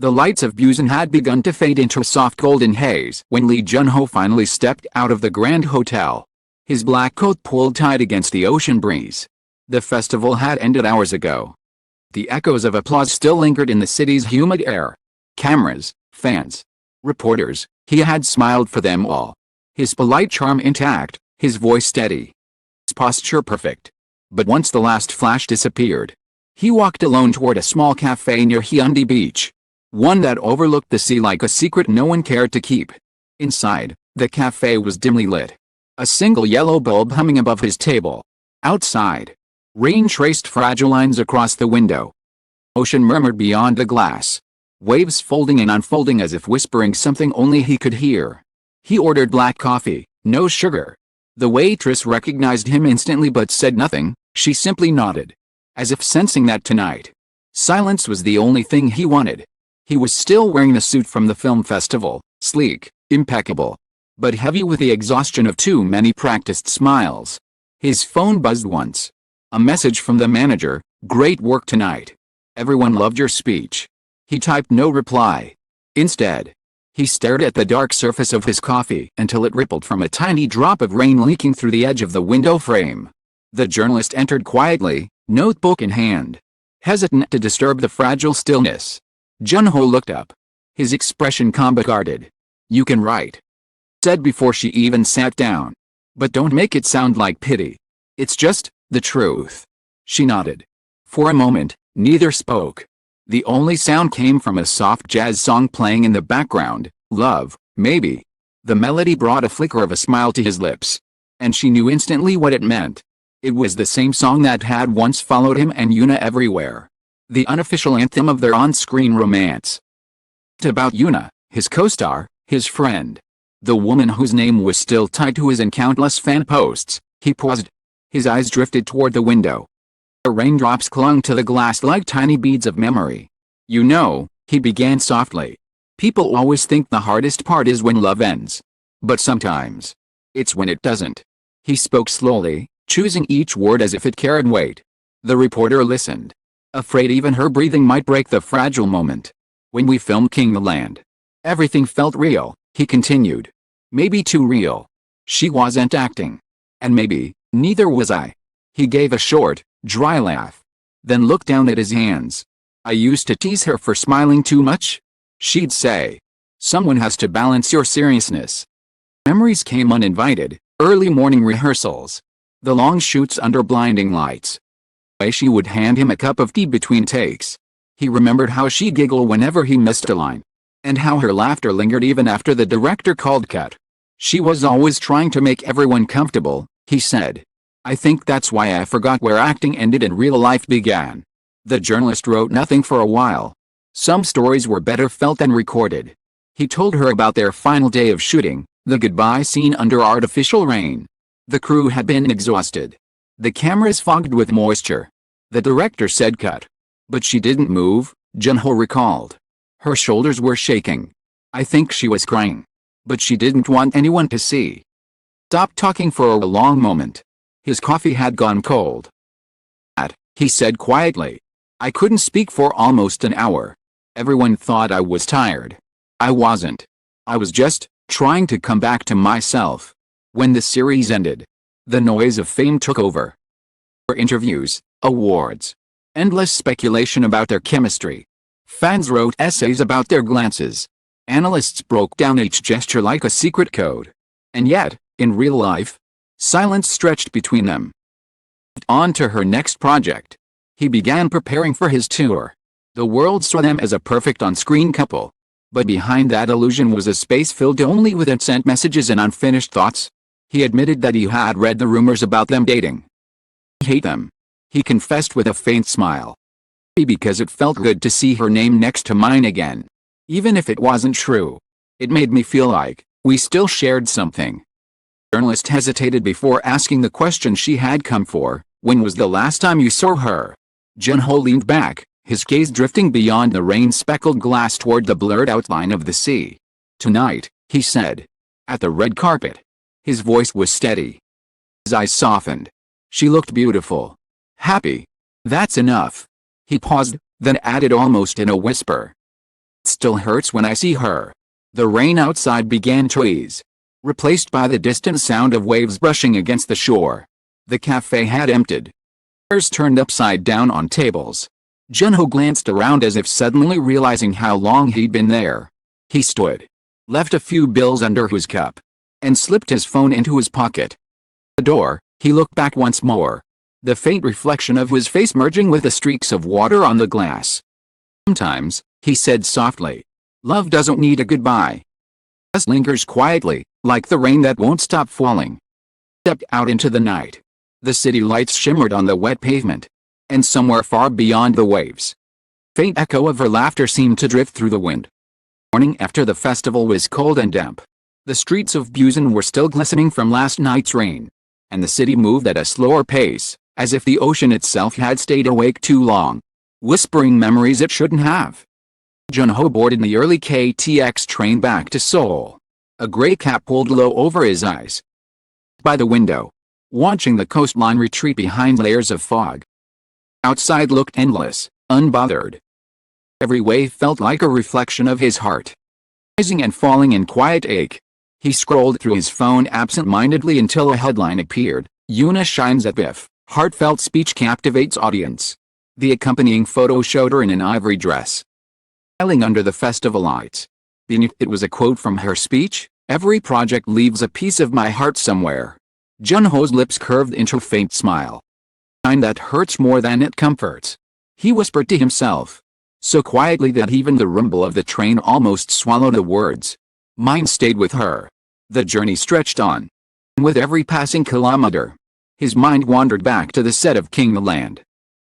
The lights of Busan had begun to fade into a soft golden haze when Lee Jun-ho finally stepped out of the Grand Hotel. His black coat pulled tight against the ocean breeze. The festival had ended hours ago. The echoes of applause still lingered in the city's humid air. Cameras, fans, reporters, he had smiled for them all. His polite charm intact, his voice steady, his posture perfect. But once the last flash disappeared, he walked alone toward a small cafe near Hyundai Beach. One that overlooked the sea like a secret no one cared to keep. Inside, the cafe was dimly lit. A single yellow bulb humming above his table. Outside, rain traced fragile lines across the window. Ocean murmured beyond the glass. Waves folding and unfolding as if whispering something only he could hear. He ordered black coffee, no sugar. The waitress recognized him instantly but said nothing. She simply nodded, as if sensing that tonight, silence was the only thing he wanted. He was still wearing the suit from the film festival, sleek, impeccable, but heavy with the exhaustion of too many practiced smiles. His phone buzzed once. A message from the manager, "Great work tonight. Everyone loved your speech." He typed no reply. Instead, he stared at the dark surface of his coffee until it rippled from a tiny drop of rain leaking through the edge of the window frame. The journalist entered quietly, notebook in hand, hesitant to disturb the fragile stillness. Jun-ho looked up. His expression calm but guarded. "You can write," said before she even sat down. "But don't make it sound like pity. It's just the truth." She nodded. For a moment, neither spoke. The only sound came from a soft jazz song playing in the background, "Love, Maybe." The melody brought a flicker of a smile to his lips. And she knew instantly what it meant. It was the same song that had once followed him and YoonA everywhere. The unofficial anthem of their on-screen romance. It's about YoonA, his co-star, his friend. The woman whose name was still tied to his in countless fan posts. He paused. His eyes drifted toward the window. The raindrops clung to the glass like tiny beads of memory. "You know," he began softly, "people always think the hardest part is when love ends. But sometimes, it's when it doesn't." He spoke slowly, choosing each word as if it carried weight. The reporter listened, afraid even her breathing might break the fragile moment. "When we filmed King the Land, everything felt real," he continued. "Maybe too real. She wasn't acting. And maybe, neither was I." He gave a short, dry laugh, then looked down at his hands. "I used to tease her for smiling too much. She'd say, 'Someone has to balance your seriousness.'" Memories came uninvited, early morning rehearsals, the long shoots under blinding lights. The way she would hand him a cup of tea between takes. He remembered how she'd giggle whenever he missed a line, and how her laughter lingered even after the director called cut. "She was always trying to make everyone comfortable," he said. "I think that's why I forgot where acting ended and real life began." The journalist wrote nothing for a while. Some stories were better felt than recorded. He told her about their final day of shooting, the goodbye scene under artificial rain. The crew had been exhausted. The cameras fogged with moisture. The director said cut. But she didn't move, Jun-ho recalled. Her shoulders were shaking. "I think she was crying. But she didn't want anyone to see." Stopped talking for a long moment. His coffee had gone cold. He said quietly. "I couldn't speak for almost an hour. Everyone thought I was tired. I wasn't. I was just trying to come back to myself." When the series ended, the noise of fame took over. Interviews, awards, endless speculation about their chemistry. Fans wrote essays about their glances. Analysts broke down each gesture like a secret code. And yet, in real life, silence stretched between them. On to her next project. He began preparing for his tour. The world saw them as a perfect on-screen couple. But behind that illusion was a space filled only with unsent messages and unfinished thoughts. He admitted that he had read the rumors about them dating. "I hate them," he confessed with a faint smile. "Because it felt good to see her name next to mine again. Even if it wasn't true. It made me feel like we still shared something." The journalist hesitated before asking the question she had come for. "When was the last time you saw her?" Jun-ho leaned back, his gaze drifting beyond the rain-speckled glass toward the blurred outline of the sea. "Tonight," he said. "At the red carpet." His voice was steady. His eyes softened. "She looked beautiful. Happy. That's enough." He paused, then added almost in a whisper. Still hurts when I see her. The rain outside began to ease, replaced by the distant sound of waves brushing against the shore. The cafe had emptied. Chairs turned upside down on tables. Junho glanced around as if suddenly realizing how long he'd been there. He stood, left a few bills under his cup, and slipped his phone into his pocket. At the door, he looked back once more, the faint reflection of his face merging with the streaks of water on the glass. Sometimes, he said softly, love doesn't need a goodbye. It just lingers quietly, like the rain that won't stop falling. He stepped out into the night. The city lights shimmered on the wet pavement, and somewhere far beyond the waves, faint echo of her laughter seemed to drift through the wind. Morning after the festival was cold and damp. The streets of Busan were still glistening from last night's rain, and the city moved at a slower pace, as if the ocean itself had stayed awake too long, whispering memories it shouldn't have. Junho boarded the early KTX train back to Seoul. A gray cap pulled low over his eyes. By the window, watching the coastline retreat behind layers of fog. Outside looked endless, unbothered. Every wave felt like a reflection of his heart, rising and falling in quiet ache. He scrolled through his phone absent-mindedly until a headline appeared. YoonA shines at BIF. Heartfelt speech captivates audience. The accompanying photo showed her in an ivory dress, smiling under the festival lights. Beneath it was a quote from her speech, "Every project leaves a piece of my heart somewhere." Junho's lips curved into a faint smile. "Kind that hurts more than it comforts," he whispered to himself, so quietly that even the rumble of the train almost swallowed the words. Mine stayed with her. The journey stretched on. And with every passing kilometer, his mind wandered back to the set of King the Land.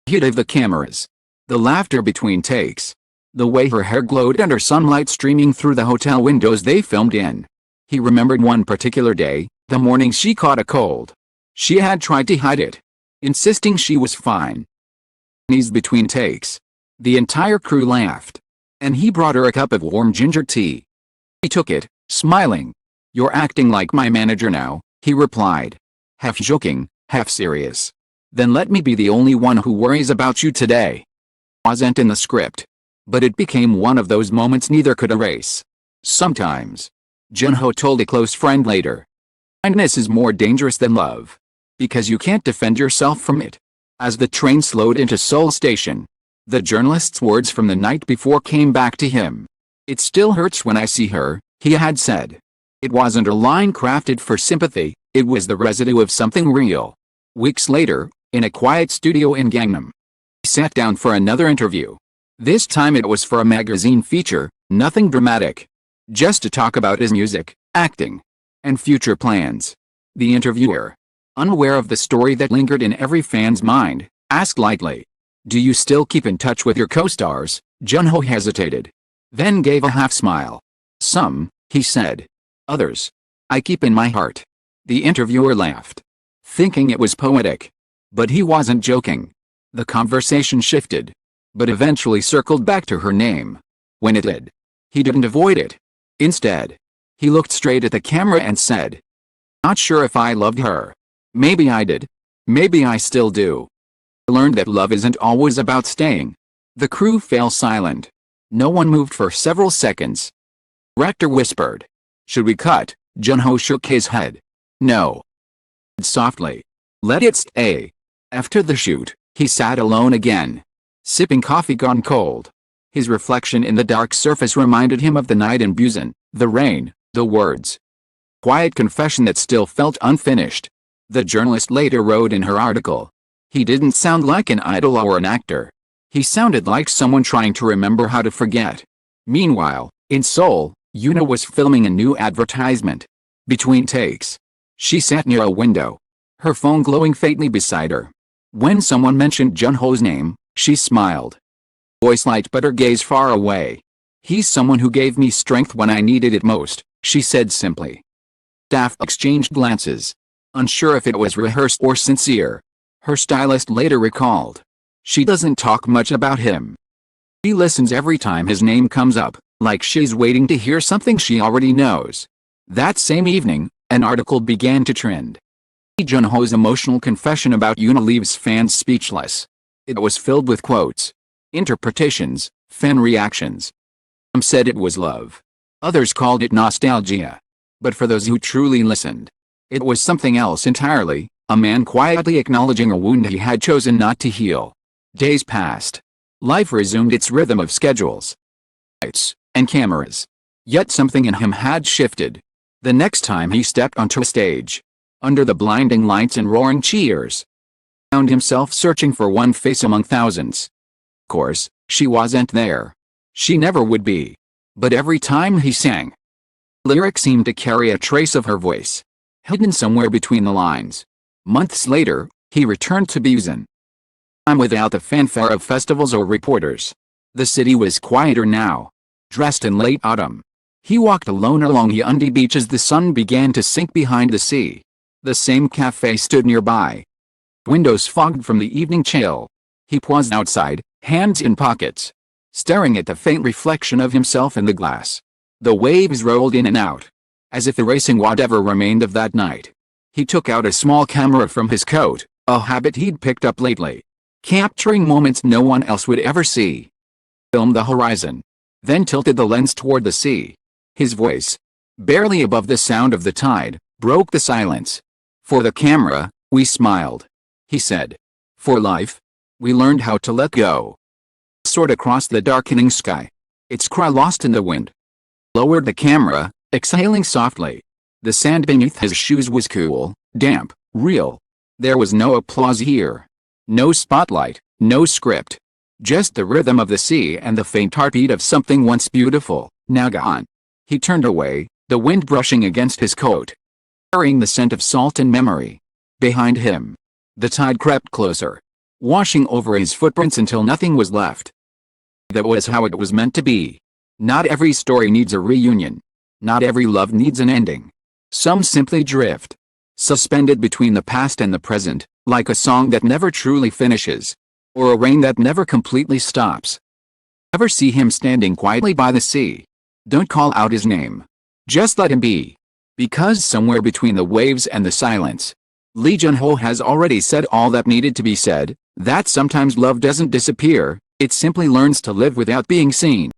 The heat of the cameras, the laughter between takes, the way her hair glowed under sunlight streaming through the hotel windows they filmed in. He remembered one particular day, the morning she caught a cold. She had tried to hide it, insisting she was fine. Knees between takes. The entire crew laughed, and he brought her a cup of warm ginger tea. He took it, smiling. "You're acting like my manager now," he replied, half joking, half serious. "Then let me be the only one who worries about you today." Wasn't in the script, but it became one of those moments neither could erase. Sometimes, Junho told a close friend later, kindness is more dangerous than love, because you can't defend yourself from it. As the train slowed into Seoul Station, the journalist's words from the night before came back to him. "It still hurts when I see her," he had said. It wasn't a line crafted for sympathy, it was the residue of something real. Weeks later, in a quiet studio in Gangnam, he sat down for another interview. This time it was for a magazine feature, nothing dramatic. Just to talk about his music, acting, and future plans. The interviewer, unaware of the story that lingered in every fan's mind, asked lightly, "Do you still keep in touch with your co-stars?" Junho hesitated, then gave a half-smile. "Some," he said. "Others, I keep in my heart." The interviewer laughed, thinking it was poetic. But he wasn't joking. The conversation shifted, but eventually circled back to her name. When it did, he didn't avoid it. Instead, he looked straight at the camera and said, "Not sure if I loved her. Maybe I did. Maybe I still do." I learned that love isn't always about staying. The crew fell silent. No one moved for several seconds. Rector whispered, "Should we cut?" Junho shook his head. "No." Softly. "Let it stay." After the shoot, he sat alone again, sipping coffee gone cold. His reflection in the dark surface reminded him of the night in Busan, the rain, the words. Quiet confession that still felt unfinished. The journalist later wrote in her article, "He didn't sound like an idol or an actor. He sounded like someone trying to remember how to forget." Meanwhile, in Seoul, YoonA was filming a new advertisement. Between takes, she sat near a window, her phone glowing faintly beside her. When someone mentioned Junho's name, she smiled. Voice light but her gaze far away. "He's someone who gave me strength when I needed it most," she said simply. Staff exchanged glances, unsure if it was rehearsed or sincere. Her stylist later recalled, "She doesn't talk much about him. She listens every time his name comes up, like she's waiting to hear something she already knows." That same evening, an article began to trend. Junho's emotional confession about YoonA leaves fans speechless. It was filled with quotes, interpretations, fan reactions. Some said it was love. Others called it nostalgia. But for those who truly listened, it was something else entirely, a man quietly acknowledging a wound he had chosen not to heal. Days passed. Life resumed its rhythm of schedules, lights, and cameras. Yet something in him had shifted. The next time he stepped onto a stage, under the blinding lights and roaring cheers, he found himself searching for one face among thousands. Of course, she wasn't there. She never would be. But every time he sang, lyrics seemed to carry a trace of her voice, hidden somewhere between the lines. Months later, he returned to Busan. Time without the fanfare of festivals or reporters. The city was quieter now. Dressed in late autumn, he walked alone along Hyundai Beach as the sun began to sink behind the sea. The same cafe stood nearby, windows fogged from the evening chill. He paused outside, hands in pockets, staring at the faint reflection of himself in the glass. The waves rolled in and out, as if erasing whatever remained of that night. He took out a small camera from his coat, a habit he'd picked up lately, capturing moments no one else would ever see. Filmed the horizon, then tilted the lens toward the sea. His voice, barely above the sound of the tide, broke the silence. For the camera, we smiled, he said. For life, we learned how to let go. Soared across the darkening sky, its cry lost in the wind. Lowered the camera, exhaling softly. The sand beneath his shoes was cool, damp, real. There was no applause here. No spotlight, no script. Just the rhythm of the sea and the faint heartbeat of something once beautiful, now gone. He turned away, the wind brushing against his coat, carrying the scent of salt and memory. Behind him, the tide crept closer, washing over his footprints until nothing was left. That was how it was meant to be. Not every story needs a reunion. Not every love needs an ending. Some simply drift, suspended between the past and the present, like a song that never truly finishes, or a rain that never completely stops. Ever see him standing quietly by the sea? Don't call out his name. Just let him be. Because somewhere between the waves and the silence, Lee Jun-ho has already said all that needed to be said, that sometimes love doesn't disappear, it simply learns to live without being seen.